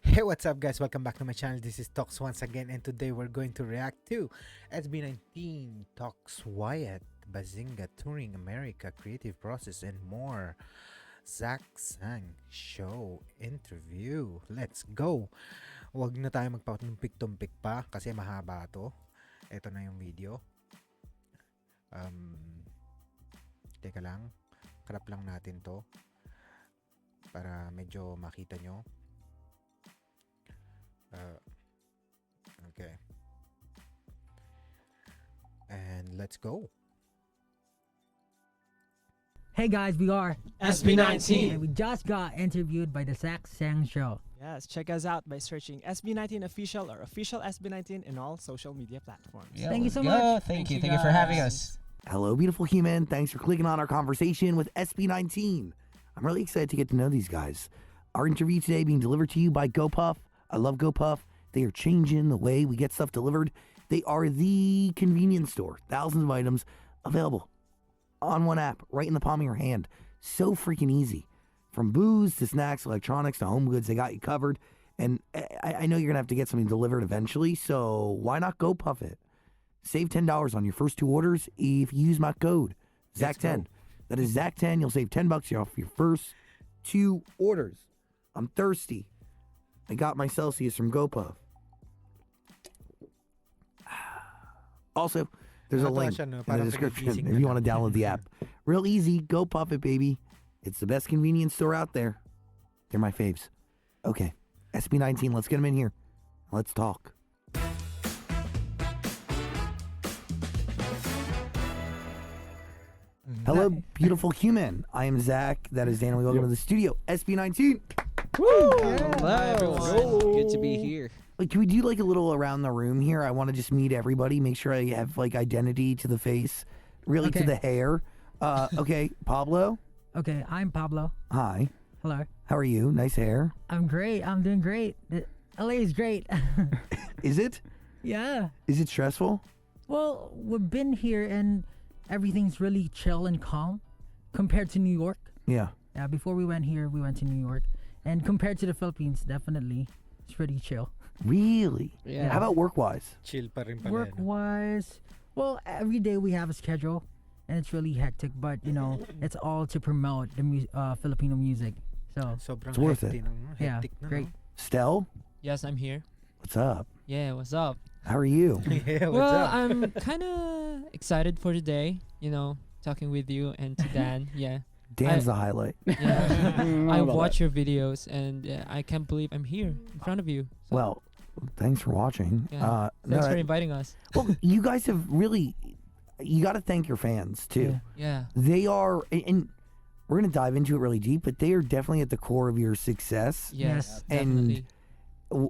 Hey, what's up, guys? Welcome back to my channel. This is Tokz once again, and today we're going to react to SB19, Tokz, Wyatt, Bazinga, Touring America, Creative Process, and more. Zach Sang Show Interview. Let's go! Huwag na tayo magpatumpik-tumpik pa kasi mahaba to. Ito na yung video. Teka lang. Crop lang natin to para medyo makita nyo. Okay. And let's go. Hey guys, we are SB19. and we just got interviewed by the Zach Sang Show. Yes, check us out by searching SB19 Official or Official SB19 in all social media platforms. Yeah, Thank you let's so go. much. Thank you for having us. Hello, beautiful human. Thanks for clicking on our conversation with SB19. I'm really excited to get to know these guys. Our interview today being delivered to you by GoPuff. I love GoPuff. They are changing the way we get stuff delivered. They are the convenience store. Thousands of items available on one app, right in the palm of your hand. So freaking easy. From booze to snacks, electronics to home goods, they got you covered. And I know you're going to have to get something delivered eventually, so why not GoPuff it? Save $10 on your first two orders if you use my code, ZAC10. That is ZAC10. You'll save $10 off your first two orders. I'm thirsty. I got my Celsius from GoPuff. Also, there's a link in the description if you want to download the app. Real easy. GoPuff it, baby. It's the best convenience store out there. They're my faves. Okay, SB19, let's get them in here. Let's talk. Hello, beautiful human. I am Zach. That is Dan. Welcome to the studio. SB19. Hello, everyone. Good to be here. Like, can we do like a little around the room here? I want to just meet everybody. Make sure I have like identity to the face, really to Okay. the hair. Okay, Pablo. Okay, I'm Pablo. Hi. Hello. How are you? Nice hair. I'm great. I'm doing great. LA is great. Is it? Yeah. Is it stressful? Well, we've been here and everything's really chill and calm compared to New York. Yeah. Yeah, before we went here, we went to New York. And compared to the Philippines, definitely, it's pretty chill. Really? Yeah. How about work-wise? Chill pa rin pala. Work-wise, well, every day we have a schedule. And it's really hectic, but you know, it's all to promote the Filipino music. So Sobrang It's worth hectic, it. no? yeah, Hectic na, great. Stell, Yes, I'm here. what's up? Yeah, what's up? How are you? No? Yeah, what's Well, up? I'm kind of excited for today, talking with you and to Dan. Yeah. Dan's the highlight. Yeah. I watch your videos and I can't believe I'm here in front of you. So, Well, thanks for watching. Yeah. thanks for inviting us. Well, you guys have really, you got to thank your fans too. Yeah. They are, and we're going to dive into it really deep, but they are definitely at the core of your success. Yes, And definitely.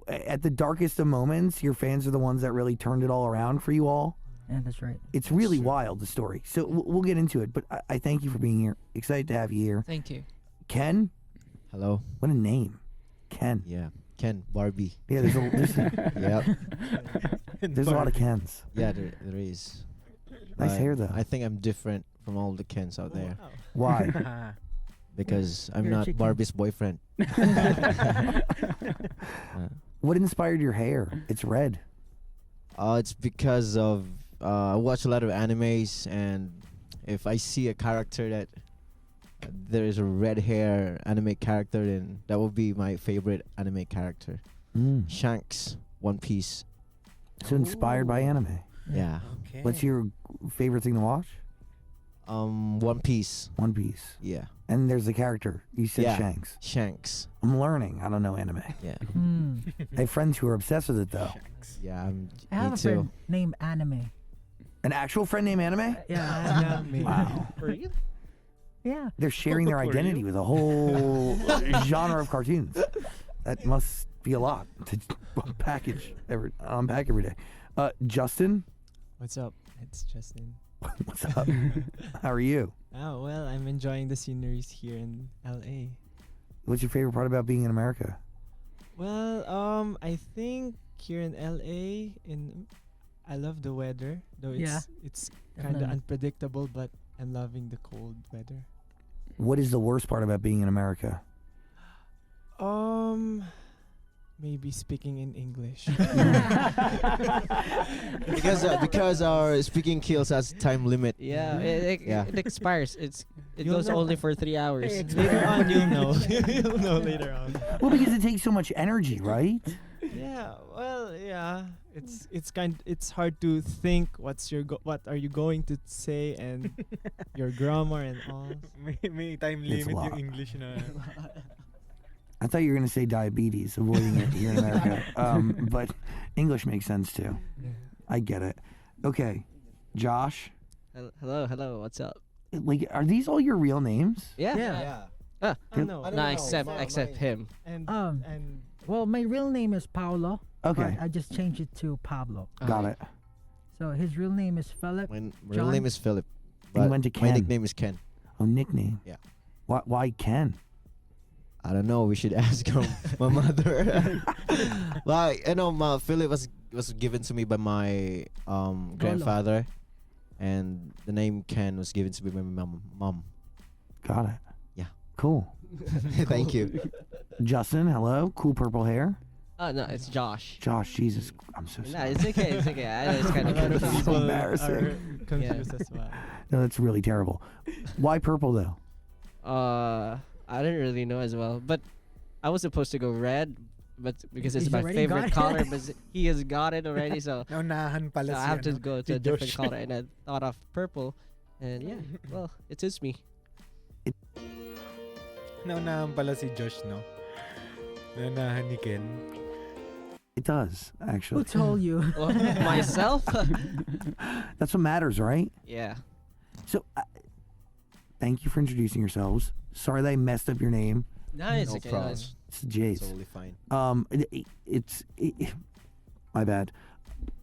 At the darkest of moments, your fans are the ones that really turned it all around for you all. Yeah, that's right. It's really wild, the story. So we'll get into it, but I thank you for being here. Excited to have you here. Thank you. Ken, Hello. what a name. Ken. Yeah. Ken Barbie. Yeah, Yep. there's a lot of Kens. Yeah, there is. Nice But hair, though. I think I'm different from all the Kens out there Why? because I'm You're a not chicken. Barbie's boyfriend. What inspired your hair? It's red. It's because of I watch a lot of animes, and if I see a character that there is a red hair anime character, then that would be my favorite anime character. Shanks, One Piece. So inspired by anime. Yeah. Okay. What's your favorite thing to watch? One Piece. One Piece. Yeah. And there's the character. You said Yeah. Shanks. Shanks. I'm learning. I don't know anime. Yeah. Hmm. I have friends who are obsessed with it, though. Shanks. Yeah. I have Me a too. friend named Anime. An actual friend named Anime? Yeah. Wow. Yeah. They're sharing their For identity you? with a whole genre of cartoons. That must be a lot to unpack every day. Justin, What's up? It's Justin. what's up? How are you? Oh, well, I'm enjoying the sceneries here in LA. What's your favorite part about being in America? Well, I think here in LA, I love the weather, though Yeah, it's kind of definitely. unpredictable, but I'm loving the cold weather. What is the worst part about being in America? maybe speaking in English. Because our speaking kills has time limit. Yeah, Yeah. it expires. It You'll goes know. only for 3 hours. Later on, you'll know. You'll know later on. Well, because it takes so much energy, right? Yeah. Well, yeah. It's hard to think what are you going to say and your grammar and all. May time It's a limit lot. yung English na. I thought you were going to say diabetes, avoiding it here in America. But English makes sense too. I get it. Okay, Josh. Hello, what's up? Like, are these all your real names? Yeah. Yeah. Ah, No. no, except him. And Um, Well, my real name is Paolo. Okay, But I just changed it to Pablo. got it. So his real name is Philip. My real John? name is Philip. And you But went to my Ken. nickname is Ken. Oh, nickname. Yeah. Why Ken? I don't know. We should ask my mother. Like, Philip was given to me by my grandfather, and the name Ken was given to me by my mom. Got it. Yeah. Cool. Thank you. Justin, hello. Cool purple hair. No, it's Josh. Josh, Jesus, I'm so No, sorry. it's okay. It's okay. I know it's kind of a lot of This is people embarrassing. are confused as well. No, that's really terrible. Why purple though? I didn't really know as well, but I was supposed to go red, but because it's He's my already favorite got it. color, but he has got it already, so Naunahan pala So I si have to ano, go si to a different Josh. color, and I thought of purple, and yeah, well, it suits me. Naunahan pala si Josh, no? Naunahan ni Ken. It does Who actually. told you? Well, myself? That's what matters, right? Yeah. So, thank you for introducing yourselves. Sorry that I messed up your name. No, it's No okay. problem. It's- It's Jace. Totally fine. My bad.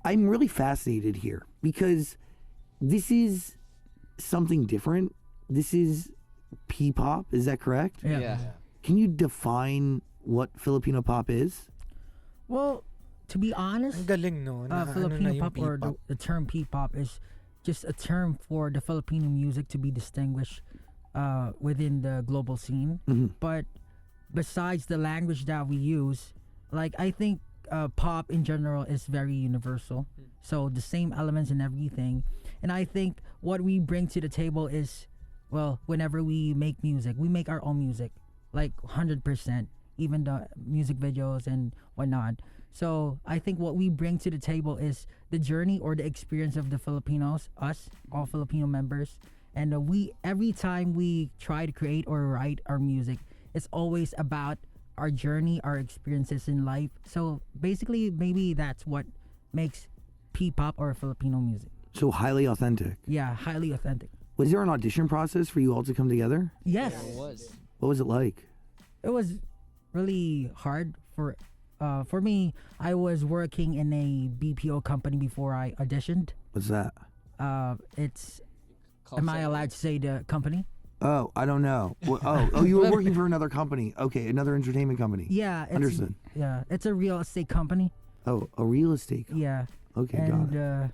I'm really fascinated here because this is something different. This is P-pop. Is that correct? yeah. Can you define what Filipino pop is? Well, to be honest, Ang galing, no? Na, Filipino ano na yung pop or P-pop. the term P-pop is just a term for the Filipino music to be distinguished within the global scene. Mhm. But besides the language that we use, like I think pop in general is very universal. So the same elements and everything. And I think what we bring to the table is, well, whenever we make music, we make our own music, like 100%, even the music videos and whatnot. So I think what we bring to the table is the journey or the experience of the Filipinos, us, all Filipino members. And we every time we try to create or write our music, it's always about our journey, our experiences in life. So basically, maybe that's what makes P-pop or Filipino music. So highly authentic. Yeah, highly authentic. Was there an audition process for you all to come together? Yes, It was. What was it like? it was really hard for me. I was working in a BPO company before I auditioned. What's that? It's Call am I center. allowed to say the company? Oh, I don't know. You were working for another company. Okay, another entertainment company. Yeah, it's, Understood. Yeah, it's a real estate company. Oh, a real estate company. Yeah, Okay, got and it.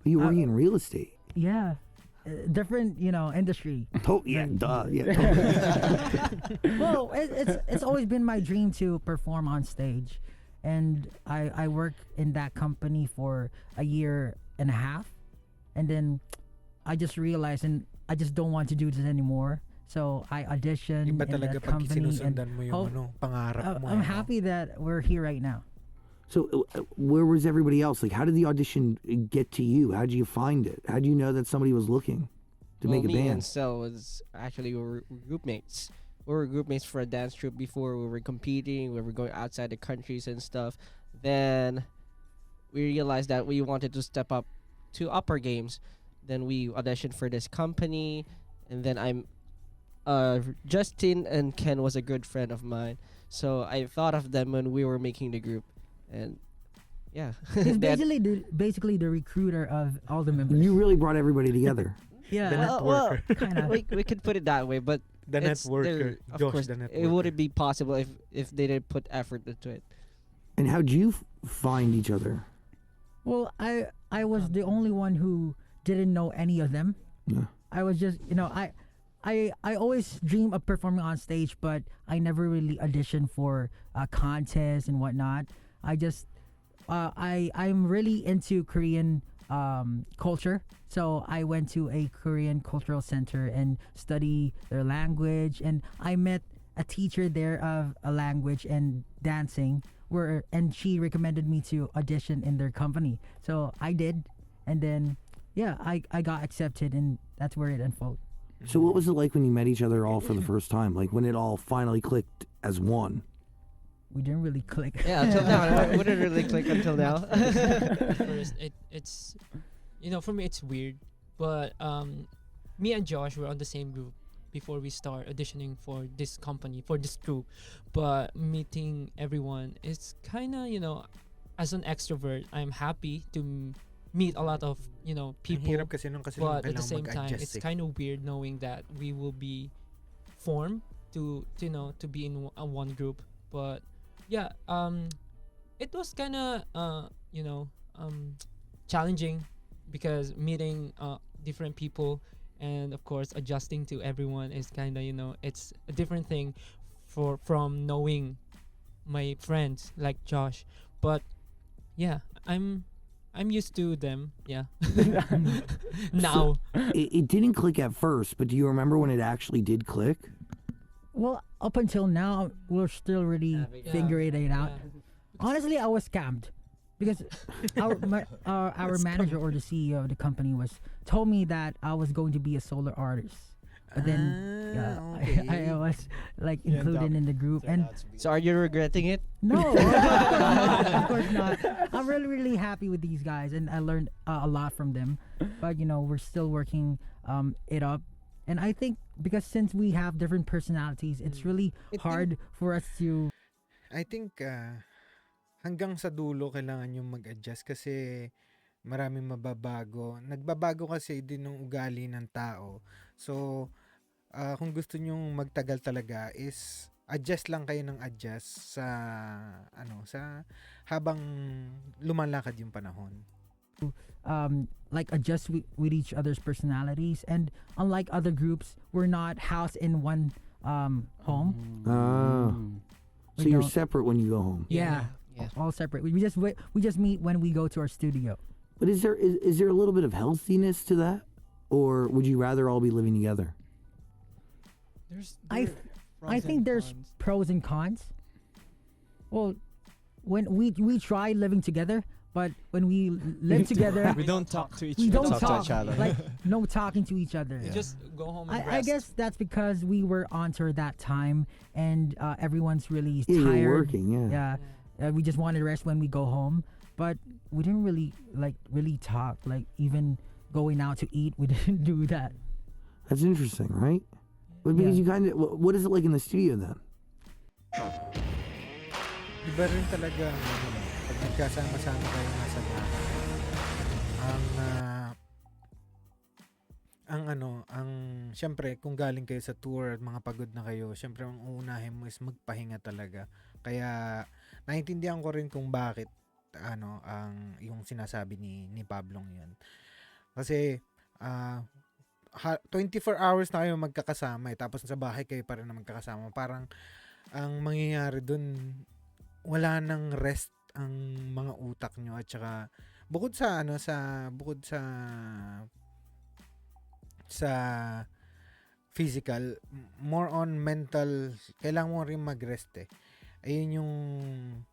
But you were working in real estate. yeah, different industry. Yeah, duh. Yeah, totally. Well, it's always been my dream to perform on stage, and I worked in that company for a year and a half, and then I just realized, and I just don't want to do this anymore. So I auditioned Iba in talaga that pag company, and sinusundan mo yung hope- ano, pangarap mo. I'm ano. happy that we're here right now. So, where was everybody else? Like, how did the audition get to you? How did you find it? How did you know that somebody was looking to Well, make a me band? and Stell was actually we were group mates. We were group mates for a dance troupe before. We were competing. We were going outside the countries and stuff. Then we realized that we wanted to step up to upper games. Then we auditioned for this company, and then Justin and Ken was a good friend of mine, so I thought of them when we were making the group, and yeah, He's That- basically the recruiter of all the members. You really brought everybody together. Yeah, The well, networker. kind of. we could put it that way, but The it's networker. of Josh, course, the it networker. wouldn't be possible if they didn't put effort into it. And how'd you find each other? Well, I was the only one who didn't know any of them. Yeah. I was just I always dream of performing on stage, but I never really auditioned for contests and whatnot. I just I'm really into Korean culture, so I went to a Korean cultural center and study their language, and I met a teacher there of a language and dancing, and she recommended me to audition in their company. So I did, and then I got accepted, and that's where it unfolded. So what was it like when you met each other all for the first time? Like when it all finally clicked as one? We didn't really click. Yeah, until now. It wouldn't really click until now. First, it's for me it's weird, but me and Josh were on the same group before we start auditioning for this company, for this group. But meeting everyone is kind of, as an extrovert, I'm happy to meet a lot of people. Ang hirap kasi nung kasi But at the kailangan same time, mag-adjust it's kind of weird knowing that we will be formed to be in one group. But yeah, it was kind of challenging because meeting different people, and of course adjusting to everyone is kind of it's a different thing from knowing my friends like Josh. But yeah, I'm used to them. Yeah. Now. It didn't click at first, but do you remember when it actually did click? Well, up until now, we're still really figuring it out. Yeah. Honestly, I was scammed because our manager or the CEO of the company told me that I was going to be a solo artist, but then I was like included in the group, and So are you regretting it? no, of course not. I'm really happy with these guys, and I learned a lot from them. But we're still working it up, and I think because since we have different personalities, it's really hard for us to. I think hanggang sa dulo kailangan yung mag-adjust kasi maraming mababago. Nagbabago kasi din ng ugali ng tao. So, kung gusto nyong magtagal talaga is adjust lang kayo ng adjust sa habang lumalakad yung panahon. Like adjust with each other's personalities, and unlike other groups, we're not housed in one home. So We you're don't- separate when you go home. Yeah, Yeah. all separate. We just meet when we go to our studio. But is there a little bit of healthiness to that, or would you rather all be living together? I think there's pros and cons. Well, when we try living together, but when we live together, We don't talk to each we other. don't Talk to talk. each other. Like no talking to each other. You just go home and I rest. guess that's because we were on tour that time, and everyone's really Yeah, tired. you're working. Yeah. We just wanted to rest when we go home, but we didn't really talk. Like even going out to eat, we didn't do that. That's interesting, right? But because Yeah. you kind of, what is it like in the studio then? Iba rin talaga pag nagkasama-sama kayo nasa bahay. Ang syempre kung galing kayo sa tour at mga pagod na kayo, syempre ang uunahin mo is magpahinga talaga. Kaya naintindihan ko rin kung bakit ang yung sinasabi ni Pablong 'yun. Kasi 24 hours na kayo magkakasama tapos sa bahay kayo pa rin na magkakasama. Parang ang mangyayari dun, wala nang rest ang mga utak nyo at saka bukod sa physical, more on mental, kailangan mo rin mag-rest Ayun yung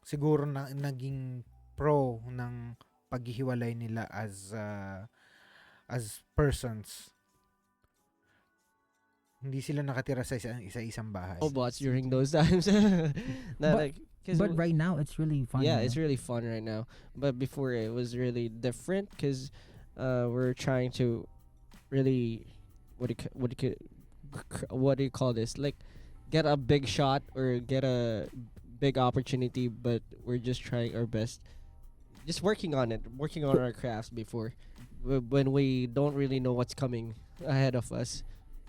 siguro na naging pro ng paghihiwalay nila as persons. Hindi sila nakatira sa isang bahay. Robots during those times. But right now it's really fun. Yeah, it's really fun right now. But before it was really different because we're trying to really what do you call this? Like get a big shot or get a big opportunity, but we're just trying our best, just working on our crafts before when we don't really know what's coming ahead of us.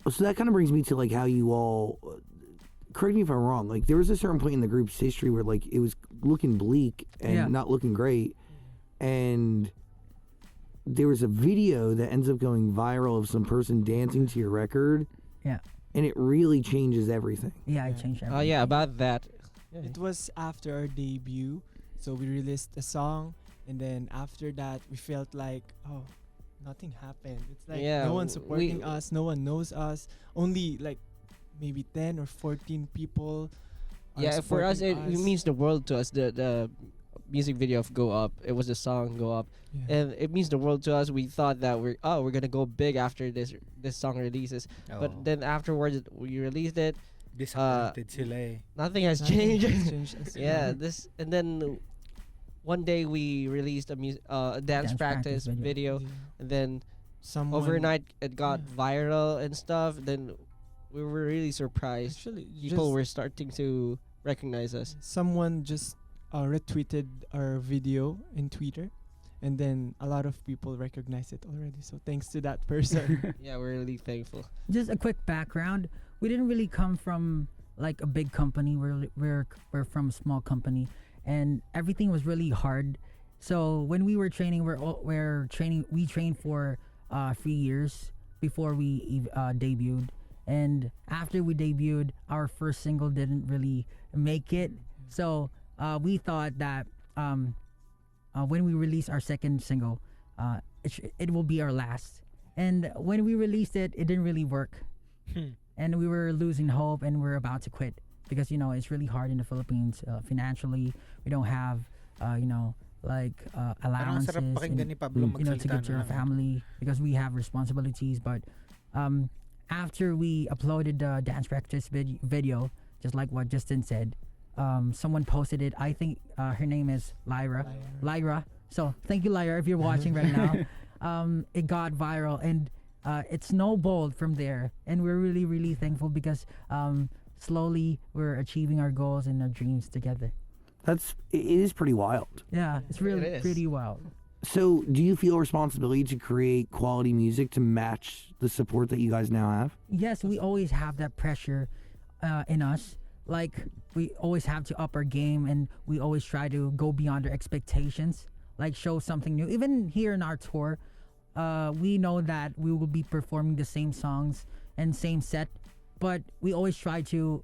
So that kind of brings me to like how you all. Correct me if I'm wrong. Like there was a certain point in the group's history where like it was looking bleak and not looking great, and there was a video that ends up going viral of some person dancing to your record. Yeah. And it really changes everything. Yeah, Yeah. it changed Oh everything. yeah, about that. It was after our debut, so we released a song, and then after that, we felt like, oh, nothing happened. It's like Yeah, no one's we- supporting us, no one knows us. Only like maybe 10 or 14 people. Are Yeah, for us it supporting means the world to us. The music video of Go Up, it was the song Go Up, Yeah. and it means the world to us. We thought that we're gonna go big after this song releases, but then afterwards we released it. disappointed sila eh. Nothing has Nothing changed. has changed as Yeah, well. this and then one day we released a dance practice video, and then Someone overnight it got Yeah. viral and stuff. Then we were really surprised. Actually, People just were starting to recognize us. someone just retweeted our video in Twitter, and then a lot of people recognize it already. So thanks to that person. Yeah, we're really thankful. Just a quick background. We didn't really come from like a big company. We're from a small company, and everything was really hard. So when we were training, we trained for 3 years before we debuted. And after we debuted, our first single didn't really make it. So we thought that when we release our second single, it will be our last. And when we released it, it didn't really work. And we were losing hope, and we're about to quit because it's really hard in the Philippines financially. We don't have Parang ang allowances sarap pakinggan ni Pablo to magsalita give to na our lang. family because we have responsibilities. But after we uploaded the dance practice video, just like what Justin said, someone posted it. I think her name is Lyra. So thank you, Lyra, if you're watching right now. It got viral, and it snowballed from there, and we're really, really thankful because slowly we're achieving our goals and our dreams together. It is pretty wild. Yeah, it's really It is. pretty wild. So, do you feel responsibility to create quality music to match the support that you guys now have? Yes, we always have that pressure in us. Like, we always have to up our game, and we always try to go beyond our expectations, like show something new. Even here in our tour, we know that we will be performing the same songs and same set, but we always try to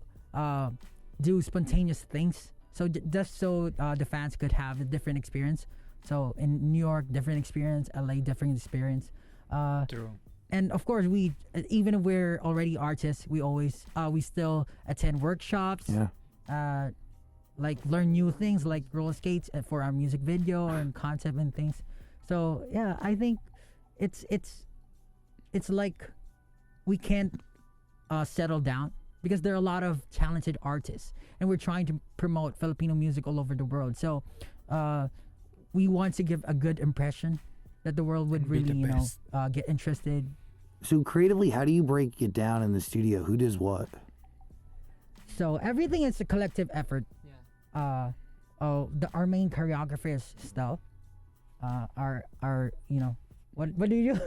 do spontaneous things. So just so the fans could have a different experience. So in New York, different experience. LA, different experience. True. And of course, we even if we're already artists, we still attend workshops. Yeah. Like learn new things, like roller skates for our music video and concept and things. So yeah, I think it's like we can't settle down because there are a lot of talented artists, and we're trying to promote Filipino music all over the world. So we want to give a good impression that the world would And be the really best. get interested. So, creatively, how do you break it down in the studio? Who does what? So everything is a collective effort. Yeah. Our main choreographer is Stell. Our what do you do?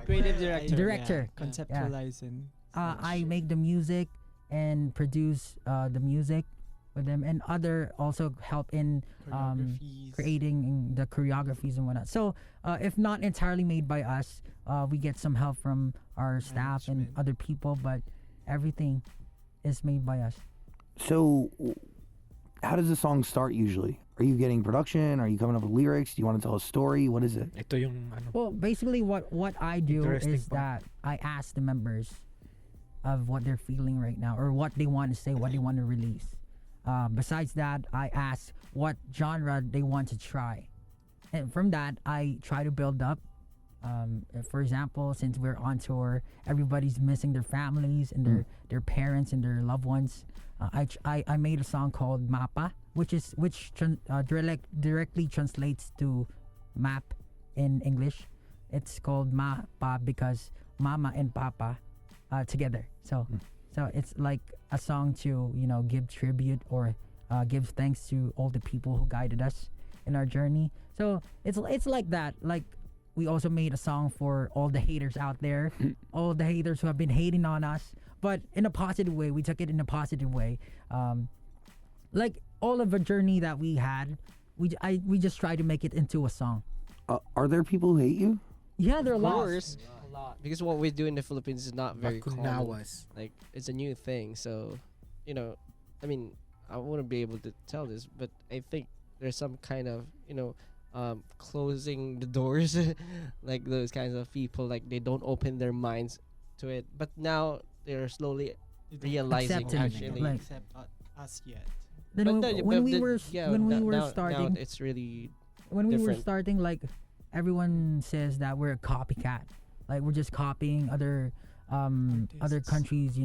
Creative director. Director. Yeah, conceptualize and I make the music and produce the music with them, and other also help in choreographies. creating the choreographies and whatnot. So if not entirely made by us, we get some help from our staff and Management. other people, but everything is made by us. So, how does the song start usually? Are you getting production? Are you coming up with lyrics? Do you want to tell a story? What is it? Ito yung ano. Well, basically what I do Interesting is part. that I ask the members of what they're feeling right now or what they want to say, what they want to release. Besides that, I ask what genre they want to try. And from that, I try to build up. For example, since we're on tour, everybody's missing their families and their parents and their loved ones. I made a song called MAPA, which directly translates to map in English. It's called MAPA because Mama and Papa together. So it's like a song to give tribute or give thanks to all the people who guided us in our journey. So it's like that. Like we also made a song for all the haters out there, all the haters who have been hating on us, but in a positive way. We took it in a positive way. Like all of the journey that we had, we just tried to make it into a song. Are there people who hate you? Yeah, there are Of lots. course. a lot because what we do in the Philippines is not very common. Bakunawas. Like it's a new thing, so you know, I mean, I wouldn't be able to tell this, but I think there's some kind of closing the doors, like those kinds of people, like they don't open their minds to it. But now they're slowly realizing Accepting it, actually. like- accept us yet. Then But when we the- were yeah, when we now- were now starting, it's really when we were different. starting, like everyone says that we're a copycat, like we're just copying other Artists. countries,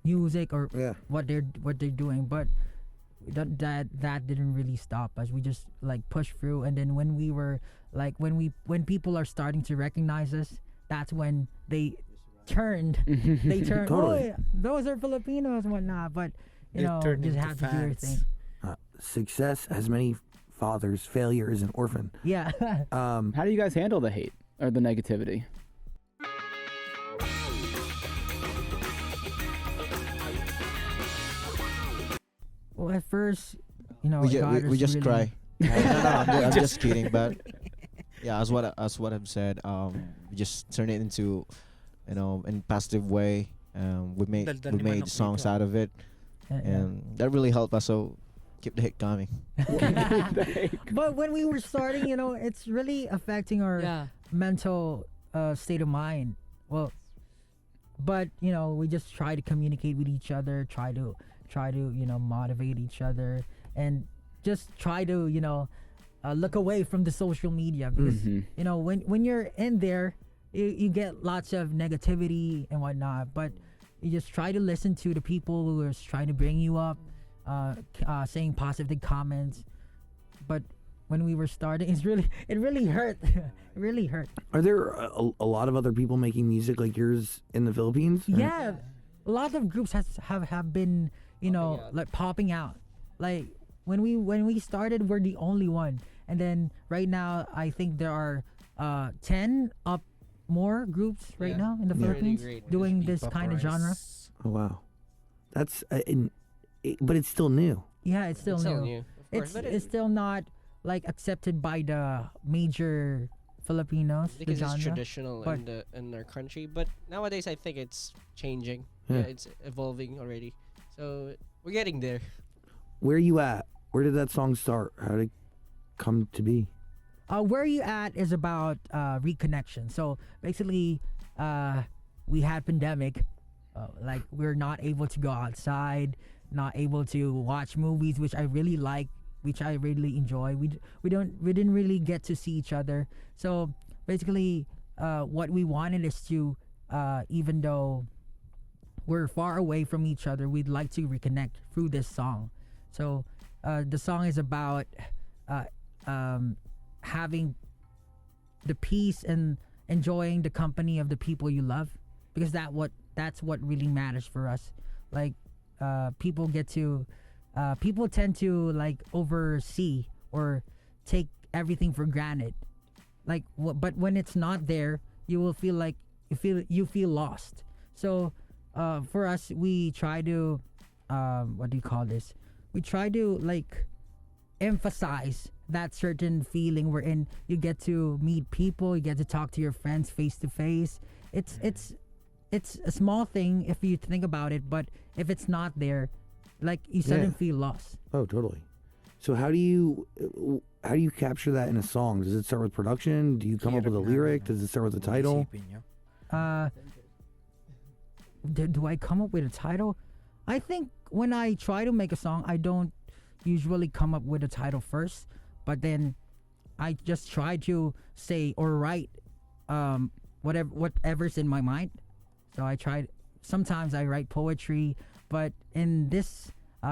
music or Yeah. what they're doing, but that didn't really stop us. We just like pushed through, and then when we were like when people are starting to recognize us, that's when they turned they turned Totally. oh, those are Filipinos and whatnot, but They turn just into have to do your fans. thing. Success has many fathers. Failure is an orphan. Yeah. How do you guys handle the hate or the negativity? Well, at first, we just really- cry. No, I'm just kidding. But yeah, as what I've said, we just turn it into, in positive way. Daldal We ni made Manok songs dito. out of it, Yeah. and that really helped us. So keep the hit coming. But when we were starting, it's really affecting our Yeah. mental state of mind. Well, but we just try to communicate with each other, try to motivate each other, and just try to look away from the social media because when you're in there, you get lots of negativity and whatnot. But you just try to listen to the people who are trying to bring you up, saying positive comments. But when we were starting, it really hurt. It really hurt. Are there a lot of other people making music like yours in the Philippines? Or- Yeah, a lot of groups have been out. like popping out. Like when we started, we're the only one, and then right now I think there are 10 up more groups right Yeah. now in the Really Philippines great. doing Just this Pop kind of genre. Rice. Oh wow, that's but it's still new. Yeah, it's still It's new. still new, of course, but It's still not like accepted by the major Filipinos. The because it's genre. traditional but- in our country. But nowadays, I think it's changing. Yeah. Yeah, it's evolving already. So we're getting there. Where are you at? Where did that song start? How did it come to be? Where You At is about reconnection. So basically, we had pandemic, like we're not able to go outside, not able to watch movies, which I really like, which I really enjoy. We didn't really get to see each other. So basically, what we wanted is to, even though we're far away from each other, we'd like to reconnect through this song. So the song is about having the peace and enjoying the company of the people you love, because that's what really matters for us. Like people tend to like oversee or take everything for granted, like but when it's not there, you will feel like you feel lost. So for us, we try to what do you call this, we try to like emphasize that certain feeling wherein you get to meet people, you get to talk to your friends face to face. It's a small thing if you think about it, but if it's not there, like you suddenly feel lost. Oh, totally. So how do you capture that in a song? Does it start with production? Do you come up with a lyric? Does it start with a title? Isipin nyo. Do I come up with a title? I think when I try to make a song, I don't usually come up with a title first, but then I just try to say or write whatever's in my mind. So sometimes I write poetry, but in this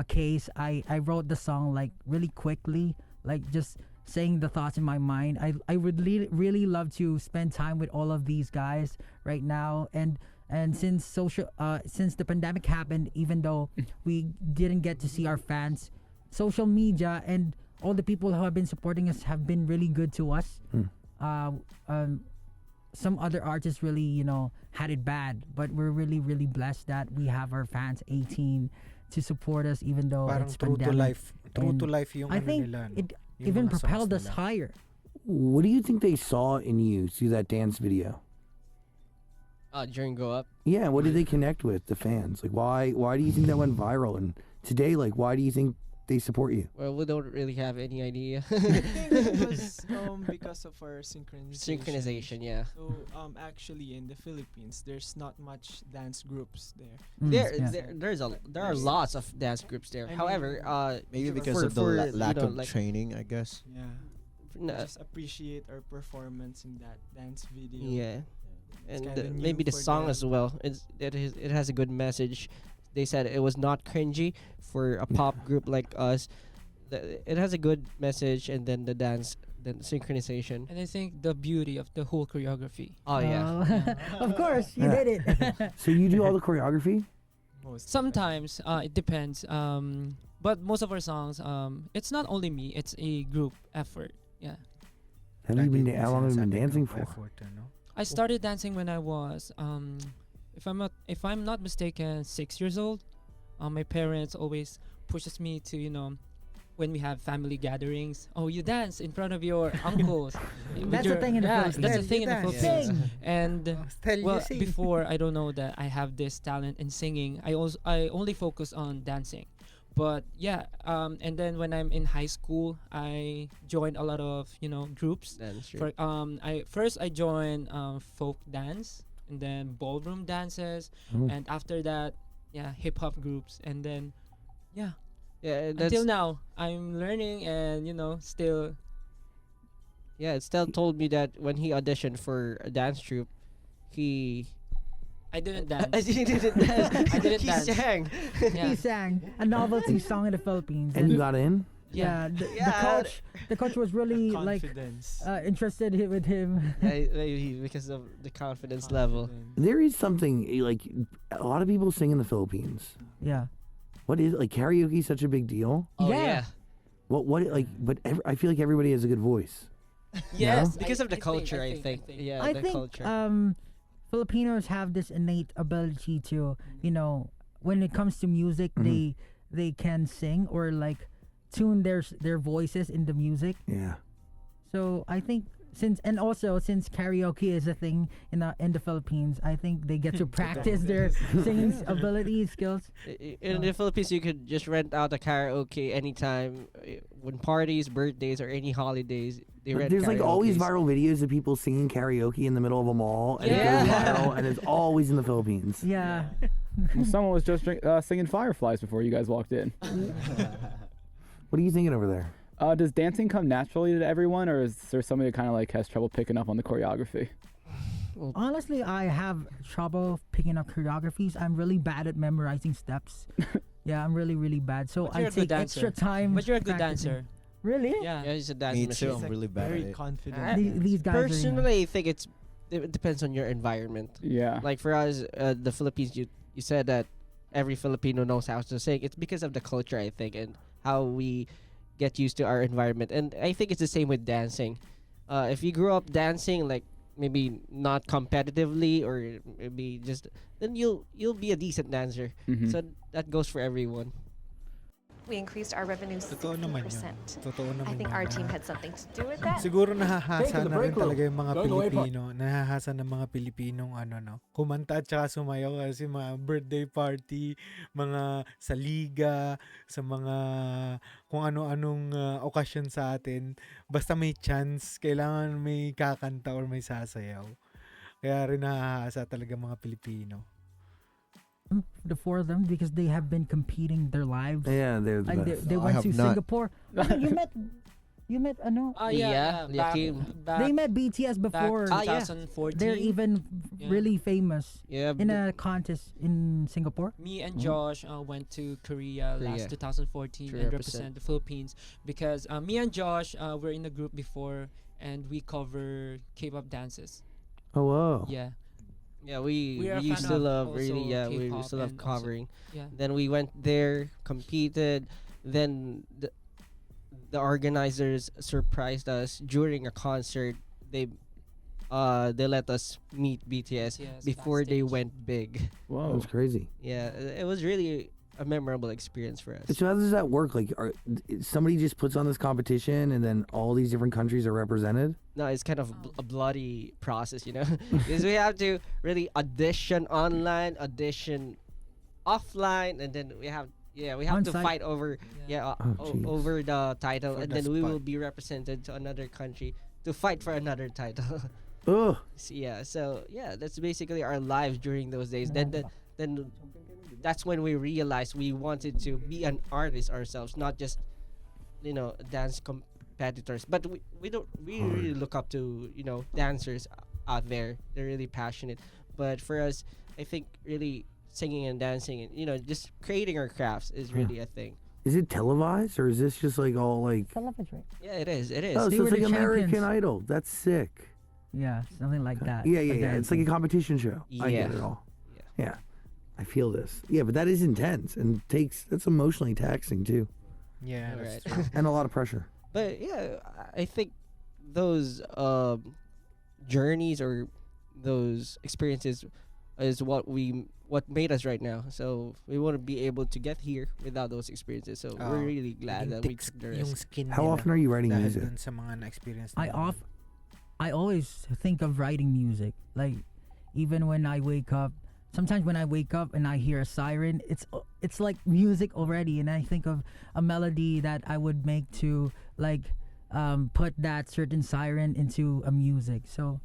case, I wrote the song like really quickly, like just saying the thoughts in my mind. I would really love to spend time with all of these guys right now, and since the pandemic happened, even though we didn't get to see our fans, social media and all the people who have been supporting us have been really good to us. Some other artists really had it bad, but we're really blessed that we have our fans 18 to support us, even though Parang it's true to pandemic. life. True to And life yung I ano think nila, no? it Yung even mga songs propelled us nila. higher. What do you think they saw in you through that dance video? During Go Up. Yeah, what did they connect with the fans? Like, why do you think that went viral? And today, like, why do you think they support you? Well, we don't really have any idea. I think it was because of our synchronization. Synchronization, yeah. So actually in the Philippines, there's not much dance groups there. There are lots of dance groups there. I mean, However, Maybe because for- of the for, lack you know, of like, training, I guess. Yeah. no, Just appreciate our performance in that dance video. yeah, It's and kinda new maybe the for song them. as well. It has a good message. They said it was not cringy for a pop group like us. It has a good message, and then the dance, then synchronization. And I think the beauty of the whole choreography. Oh yeah. Of course, you Yeah. did it. So you do all the choreography? Most Sometimes it depends. But most of our songs, it's not only me. It's a group effort. Yeah. How long have you been dancing for? I started dancing when I was, if I'm not mistaken, 6 years old. My parents always pushes me to, when we have family gatherings. Oh, you dance in front of your uncles. With That's the your- thing in the yeah, Philippines. That's the thing in the You dance. Philippines. Sing. And Tell well, you sing. before I don't know that I have this talent in singing. I only focus on dancing. But yeah, and then when I'm in high school, I joined a lot of groups. That's true. For I joined folk dance, and then ballroom dances, Oh. and after that, yeah, hip hop groups, and then yeah, Yeah, that's until now I'm learning and still. yeah. Estelle told me that when he auditioned for a dance troupe, he I didn't dance. he didn't dance. I didn't he dance. sang. Yeah. He sang a novelty song in the Philippines. And you got in? yeah, Yeah. the coach was really like confidence. interested with him. Maybe because of the confidence level. There is something, like, a lot of people sing in the Philippines. Yeah. What is, like, karaoke is such a big deal? Oh Yeah. yeah. I feel like everybody has a good voice. Yes, Because of the I culture, I think. Yeah, I the think culture. Filipinos have this innate ability to, when it comes to music, Mhm. they can sing or like tune their voices in the music. Yeah. So I think since karaoke is a thing in the Philippines, I think they get to practice their singing ability skills. In the Philippines, you could just rent out a karaoke anytime, when parties, birthdays, or any holidays. They But rent there's like always karaokes. viral videos of people singing karaoke in the middle of a mall, and it Yeah. goes viral, and it's always in the Philippines. Yeah. Well, someone was just singing Fireflies before you guys walked in. What are you thinking over there? Does dancing come naturally to everyone, or is there somebody that kind of like has trouble picking up on the choreography? Honestly, I have trouble picking up choreographies. I'm really bad at memorizing steps. Yeah, I'm really, really bad. So But I you're a good take extra dancer. time. But you're a good practicing. dancer. Really? Yeah. Yeah, he's a dance Me machine. too. I'm really bad at Very it. confident. These guys are, Personally, I think it depends on your environment. Yeah. Like for us, the Philippines, you said that every Filipino knows how to sing. It's because of the culture, I think, and how we get used to our environment. And I think it's the same with dancing. If you grew up dancing, like maybe not competitively, or maybe just, then you'll be a decent dancer. Mhm. So that goes for everyone. We increased our revenues Totoo naman yun. 60%. Totoo naman I think yun. our team had something to do with that. Siguro nahahasa Take the na rin break room. talaga yung mga Go away, Pilipino. Nahahasa ng mga Pilipinong kumanta at saka sumayaw kasi mga birthday party, mga sa liga, sa mga kung ano-anong okasyon sa atin. Basta may chance, kailangan may kakanta or may sasayaw. Kaya rin nahahasa talaga mga Pilipino. the four of them because they have been competing their lives. Yeah, they're the Like best. they I went have to not. Singapore. You met Yeah, Liakim. they met BTS back before. yeah. 2014. They're even Yeah. really famous Yeah. in a contest in Singapore. Me and Josh went to Korea last Korea. 2014 To and represent. represent the Philippines because me and Josh were in a group before and we cover K-pop dances. Oh, whoa. Yeah, Yeah, we We are a used fan to of love also really. Yeah, we K-pop used to love and also- covering. yeah. Then we went there, competed. Then the organizers surprised us during a concert. They let us meet BTS BTS before they backstage. went big. That Whoa. was crazy. Yeah, it was really a memorable experience for us. So how does that work? Like, somebody just puts on this competition, and then all these different countries are represented? No, it's kind of a bloody process, you know, because we have to really audition online, audition offline, and then we have to On-site. fight over jeez. over the title, For and the then we will spot. be represented to another country to fight for another title. Ugh. So that's basically our lives during those days. Then that's when we realized we wanted to be an artist ourselves, not just dance competitors. But we don't really look up to dancers out there. They're really passionate. But for us, I think really singing and dancing and just creating our crafts is really a thing. Is it televised, or is this just like all like? Television. Yeah, it is. It is. Oh, They so were it's like the American champions. Idol. That's sick. Yeah, something like that. Yeah, for It's like a dancing. competition show. I get Yeah. it all. Yeah. Yeah, I feel this. Yeah, but that is intense and that's emotionally taxing too, Yeah, All that's right. true. and a lot of pressure. But yeah, I think those journeys or those experiences is what made us right now. So we wouldn't be able to get here without those experiences. So we're really glad Naging that we thick took the yung risk. skin How nila often are you writing dahil music? dun sa mga na-experience I always think of writing music. Like, even when I wake up, sometimes when I wake up and I hear a siren, it's like music already, and I think of a melody that I would make to like put that certain siren into a music. So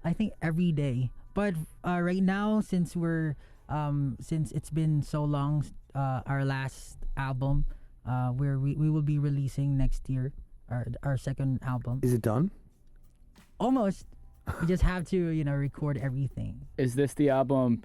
I think every day. But right now, since it's been so long, our last album, where we will be releasing next year, our second album. Is it done? Almost. We just have to, record everything. Is this the album?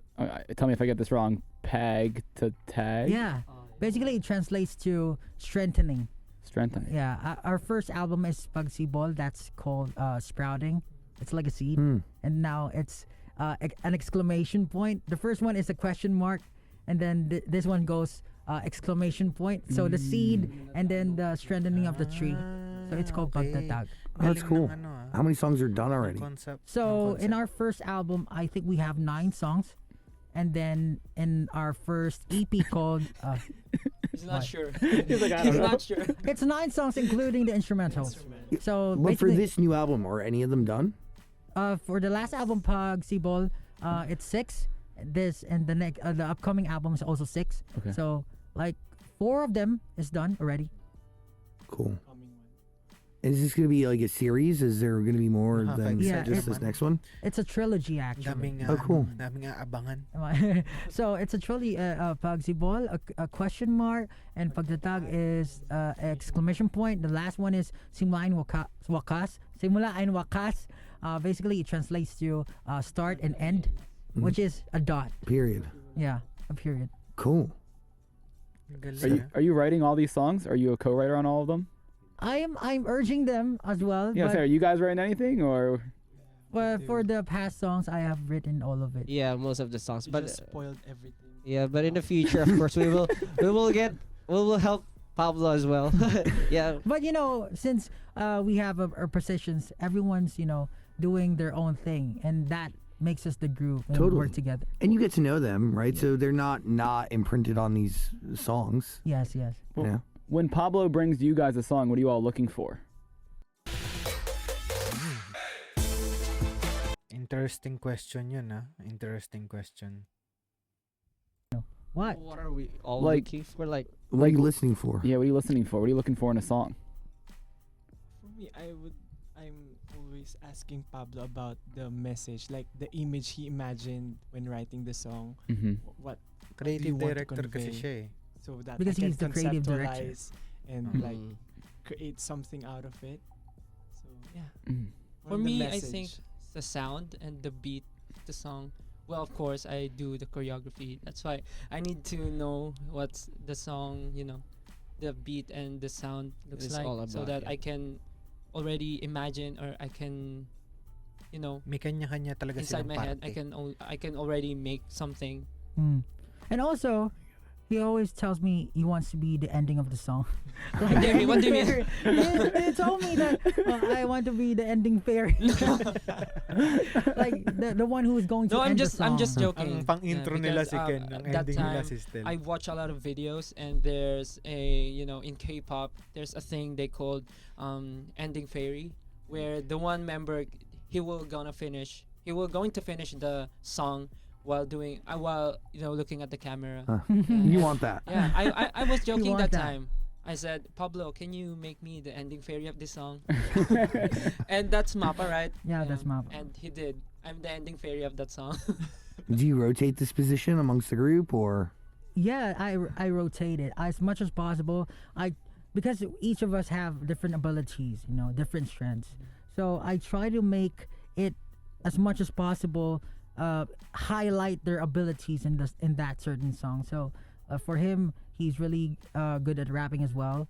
Tell me if I get this wrong. Peg to tag. Yeah. Basically, it translates to strengthening. Strengthening. Yeah. Our first album is Pagsibol. That's called Sprouting. It's like a seed. Hmm. And now it's an exclamation point. The first one is a question mark. And then this one goes exclamation point. So the seed and then the strengthening of the tree. So it's called Pagtatag. That's cool. How many songs are done already? So in our first album, I think we have 9 songs. And then in our first EP called He's not What? sure. He's like, I He's don't know. not sure. it's 9 songs including the instrumentals. So But for basically, this new album, are any of them done? for the last album Pagsibol, it's 6. This and the upcoming album is also 6. Okay. So like 4 of them is done already. Cool. Coming one. Is this going to be like a series? Is there going to be more Uh-huh, than Yeah, just this next one? It's a trilogy actually. Daming, Oh, cool. daming abangan. So it's a trilogy. Pagsibol, a question mark, and Pagtatag is exclamation point. The last one is Simula ayn wakas. Simula ayn wakas. Basically, it translates to start and end, which is a dot. Period. Yeah, a period. Cool. Are you writing all these songs? Are you a co-writer on all of them? I'm urging them as well. Yeah. but So are you guys writing anything or? for the past songs, I have written all of it. Yeah, most of the songs. You But just spoiled everything. yeah, but in the future, of course, we will help Pablo as well. Yeah. But since we have our positions, everyone's doing their own thing, and that makes us the group and we Totally. work together. And you get to know them, right? So they're not imprinted on these songs. Yes. Well, Yeah. When Pablo brings you guys a song, what are you all looking for? Interesting question yun, Interesting question. What? What are we all Like- looking for? Like, What are you listening for? Yeah. What are you listening for? What are you looking for in a song? For me, I'm always asking Pablo about the message, like the image he imagined when writing the song. Mm-hmm. What Creative you want to director kasi convey? siya so that Because I can he's the creative director. conceptualize and Mhm. like create something out of it. So yeah. Mm. For Or the me, I think message. the sound and the beat, the song. Well, of course, I do the choreography. That's why I need to know what's the song, the beat and the sound looks It's like, all so about, that yeah. I can already imagine, or I can, May kanya-kanya talaga inside silang my head, parte. I can already make something. Mm. And also, he always tells me he wants to be the ending of the song. What do you mean? He told me that I want to be the ending fairy. Like the one who is going to No, end I'm the just song. joking. Ang pang-intro nila because, si Ken, ang that ending nila time, si Stell. I watch a lot of videos, and there's in K-pop, there's a thing they called ending fairy, where the one member he will going to finish the song while looking at the camera. You want that? Yeah, I was joking want that that. time. I said, Pablo, can you make me the ending fairy of this song? And that's MAPA, right? Yeah, that's MAPA. And he did. I'm the ending fairy of that song. Do you rotate this position amongst the group, or? Yeah, I rotate it as much as possible. Because each of us have different abilities, different strengths. So I try to make it as much as possible highlight their abilities in that certain song. So for him, he's really good at rapping as well.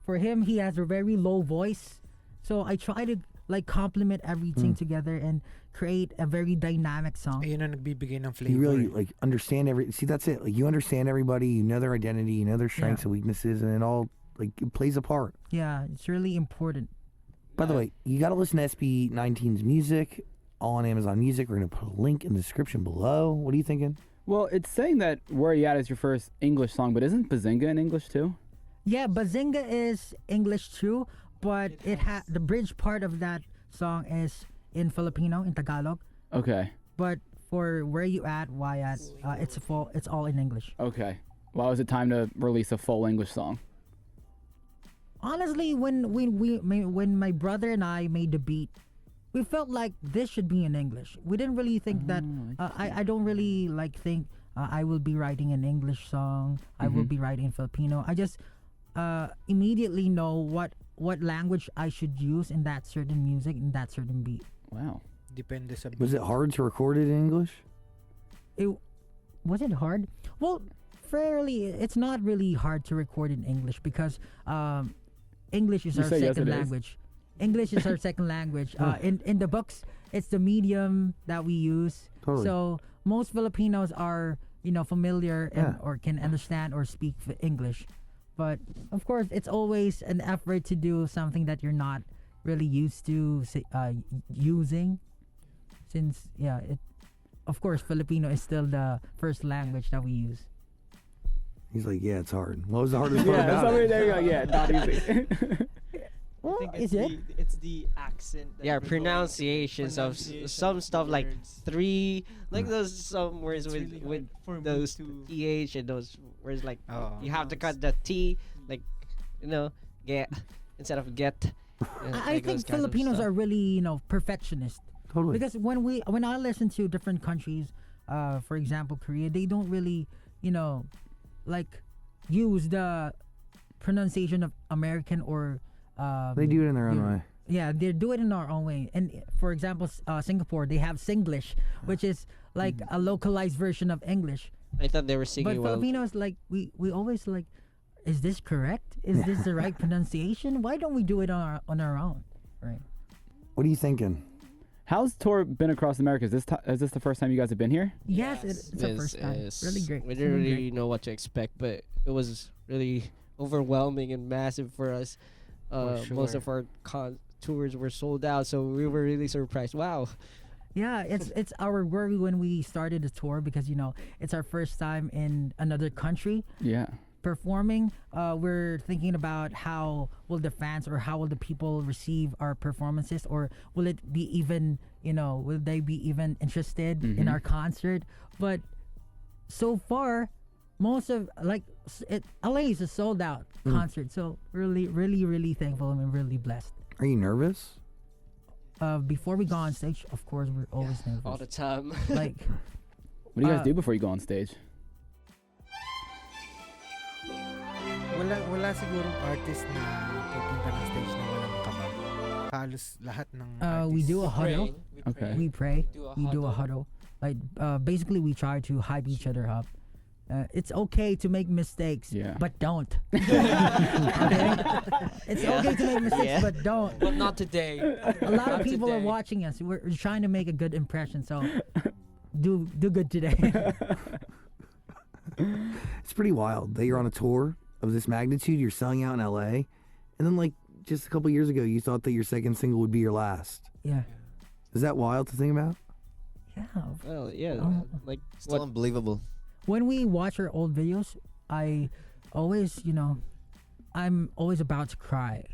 For him, he has a very low voice. So I try to complement everything together and create a very dynamic song. Ayun ang nagbibigay ng flavor. You really understand see, that's it. You understand everybody, you know their identity, you know their strengths and weaknesses, and it all it plays a part. Yeah, it's really important. By the way, you got to listen to SB19's music on Amazon Music. We're going to put a link in the description below. What are you thinking? Well, it's saying that Where You At is your first English song, but isn't Bazinga in English too? Yeah, Bazinga is English too, but the bridge part of that song is in Filipino, in Tagalog. Okay. But for Where You At, Wyat, it's all in English. Okay. Why was it time to release a full English song? Honestly, when my brother and I made the beat, we felt like this should be in English. We didn't really think that. I don't really think I will be writing an English song. I will be writing in Filipino. I just immediately know what language I should use in that certain music, in that certain beat. Wow. Depende sa Was it hard to record it in English? Was it hard? Well, it's not really hard to record in English because English is You our say yes, second it is. language. English is our second language. In the books, it's the medium that we use. Totally. So most Filipinos are familiar or can understand or speak English. But of course, it's always an effort to do something that you're not really used to using. Since of course, Filipino is still the first language that we use. He's like, yeah, it's hard. What was the hardest part Yeah, about somebody it? there you go. Yeah, not easy. Well, I think is it? it's the accent. That Yeah, we're going- pronunciations of some stuff like words. three, like those some words It's with really hard for me those to- th and those words like Oh. you have to cut the t like get instead of get. I think Filipinos are really perfectionist. Totally. Because when I listen to different countries, for example Korea, they don't really use the pronunciation of American or They do it in their own way. yeah, they do it in our own way. And for example, Singapore, they have Singlish, which is like a localized version of English. I thought they were But singing well. Filipinos, we always is this correct? Is this the right pronunciation? Why don't we do it on our own? Right. What are you thinking? How's tour been across America? Is this the first time you guys have been here? Yes, it's the first time. Really great. We It's didn't really really know what to expect, but it was really overwhelming and massive for us. Most of our tours were sold out, so we were really surprised. Wow. Yeah, it's our worry when we started the tour because it's our first time in another country Yeah. performing. We're thinking about how will the fans or how will the people receive our performances, or will it be even will they be even interested in our concert? But so far, most of LA is a sold out concert, so really thankful and really blessed. Are you nervous? Before we go on stage, of course, we're always nervous. All the time. Like, What do you guys do before you go on stage? Wala sigurong artist na pupunta ng stage na walang kaba. Halos lahat ng we artists. do a huddle. Okay. We pray. We We do a huddle. Like, basically, we try to hype each other up. It's okay to make mistakes, Yeah. but don't. Okay? It's okay to make mistakes, Yeah. but don't. But not today. A lot of Not people are today. watching us. We're trying to make a good impression, so do good today. It's pretty wild that you're on a tour of this magnitude. You're selling out in LA, and then like just a couple years ago, you thought that your second single would be your last. Yeah. Is that wild to think about? Yeah. Well, yeah, like Still what unbelievable. When we watch our old videos, I always, I'm always about to cry.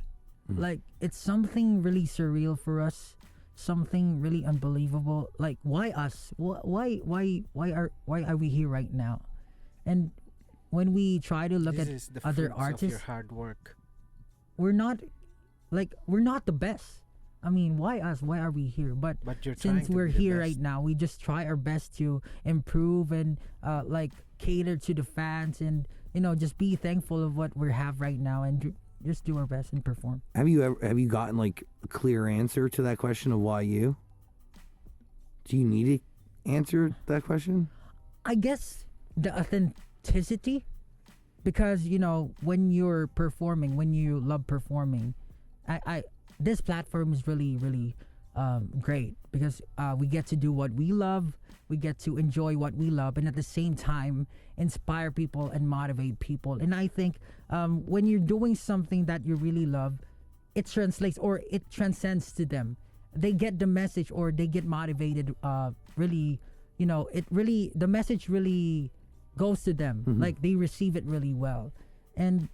Like, it's something really surreal for us, something really unbelievable. Like, why us? Why are we here right now? And when we try to look This at is the other fruits of your artists, hard work. we're not the best. I mean, why us? Why are we here? But But you're trying since to we're be the here best. right now, we just try our best to improve and like cater to the fans and just be thankful of what we have right now and just do our best and perform. Have you gotten like a clear answer to that question of why you? Do you need to answer that question? I guess the authenticity, because when you're performing, when you love performing, I this platform is really great because we get to do what we love, we get to enjoy what we love, and at the same time inspire people and motivate people. And I think when you're doing something that you really love, it translates or it transcends to them. They get the message or they get motivated. Really, the message really goes to them. Like they receive it really well. And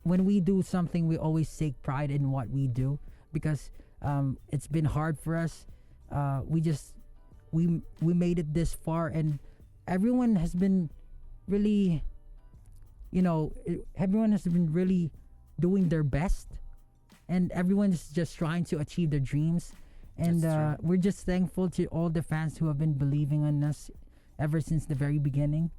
when we do something, we always take pride in what we do because it's been hard for us. We made it this far, and everyone has been really, everyone has been really doing their best, and everyone's just trying to achieve their dreams. And That's we're just thankful to all the fans who have been believing in us ever since the very beginning.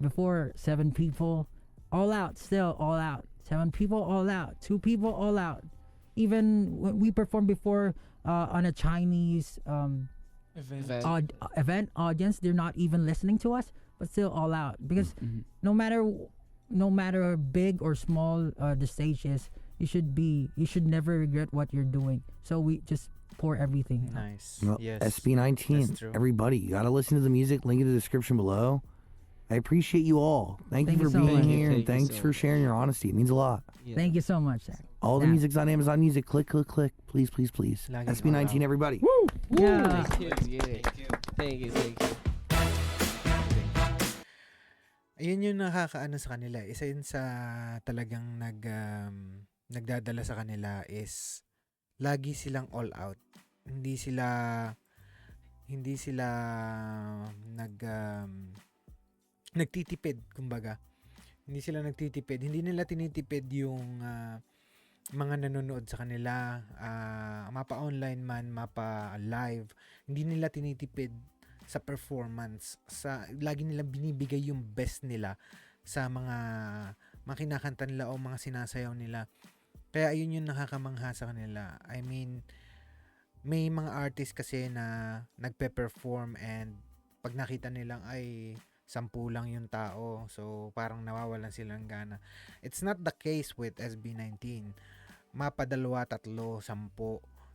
Before, 7 people, all out, still all out. 7 people, all out. 2 people, all out. Even when we performed before on a Chinese event audience, they're not even listening to us, but still all out. Because no matter big or small the stage is, you should never regret what you're doing. So we just pour everything out. Nice. Well, Yes. That's SB19. true. Everybody, you gotta listen to the music. Link in the description below. I appreciate you all. Thank you Thank for you so being much. here, and Thank you thanks so for much. sharing your honesty. It means a lot. yeah. Thank you so much, Zach. All the Yeah. music's on Amazon Music. Click, click, click. Please, please, please. Lagi SB19, all out. everybody. Yeah. Thank you. Thank you. Ayun yung nakakaano sa kanila. Isa yun sa talagang nagdadala sa kanila is lagi silang all out. Hindi sila nagtitipid, kumbaga. Hindi sila nagtitipid. Hindi nila tinitipid yung mga nanonood sa kanila, mapa online man, mapa live. Hindi nila tinitipid sa performance. Lagi nilang binibigay yung best nila sa mga kinakanta nila o mga sinasayaw nila. Kaya ayun yung nakakamangha sa kanila. I mean, may mga artist kasi na nagpe-perform and pag nakita nilang ay 10 lang yung tao, so parang nawawalan silang gana. It's not the case with SB19. Mapa 2, 3, 10, 1,000,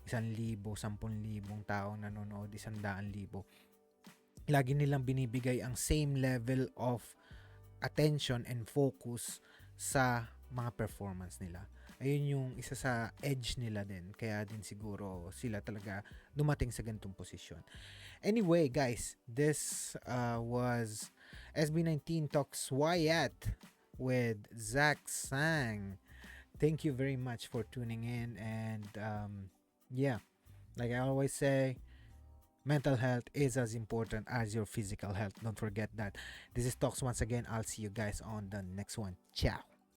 10,000 tao nanonood, 100,000. Lagi nilang binibigay ang same level of attention and focus sa mga performance nila. Ayun yung isa sa edge nila din. Kaya din siguro sila talaga dumating sa ganitong posisyon. Anyway, guys, this was SB19 Tokz Wyat with Zach Sang. Thank you very much for tuning in. And yeah, like I always say, mental health is as important as your physical health. Don't forget that. This is Tokz once again. I'll see you guys on the next one. Ciao.